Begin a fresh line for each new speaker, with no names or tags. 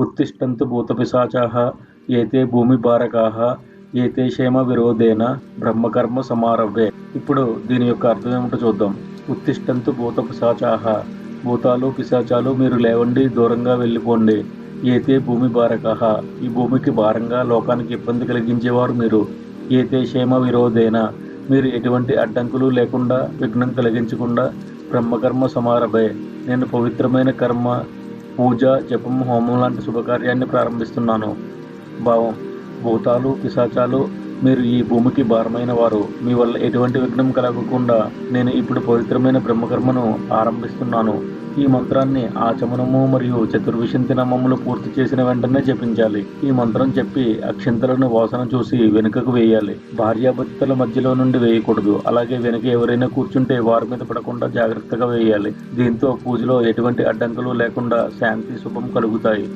ఉత్తిష్టంతు భూతపిశాచాః ఏతే భూమిభారకాః ఏతే క్షేమ విరోధేన బ్రహ్మకర్మ సమారభే. ఇప్పుడు దీని యొక్క అర్థం ఏమిటో చూద్దాం. ఉత్తిష్టంతు భూతపిశాచాః, భూతాలు పిశాచాలు మీరు లేవండి, దూరంగా వెళ్ళిపోండి. ఏతే భూమి భారకాః, ఈ భూమికి భారంగా లోకానికి ఇబ్బంది కలిగించేవారు మీరు. ఏతే క్షేమ విరోధేన, మీరు ఎటువంటి అడ్డంకులు లేకుండా విఘ్నం కలిగించకుండా బ్రహ్మకర్మ సమారభే, నేను పవిత్రమైన కర్మ, పూజ, జపం, హోమం లాంటి శుభకార్యాన్ని ప్రారంభిస్తున్నాను. భావం: భూతాలు పిశాచాలు మీరు ఈ భూమికి భారమైన వారు. మీ వల్ల ఎటువంటి విఘ్నం కలగకుండా నేను ఇప్పుడు పవిత్రమైన బ్రహ్మకర్మను ఆరంభిస్తున్నాను. ఈ మంత్రాన్ని ఆచమనము మరియు చతుర్విశంతి నామములు పూర్తి చేసిన వెంటనే జపించాలి. ఈ మంత్రం చెప్పి అక్షింతలను వాసన చూసి వెనుకకు వేయాలి. భార్యాభర్తల మధ్యలో నుండి వేయకూడదు. అలాగే వెనుక ఎవరైనా కూర్చుంటే వారి మీద పడకుండా జాగ్రత్తగా వేయాలి. దీంతో పూజలో ఎటువంటి అడ్డంకులు లేకుండా శాంతి, శుభం కలుగుతాయి.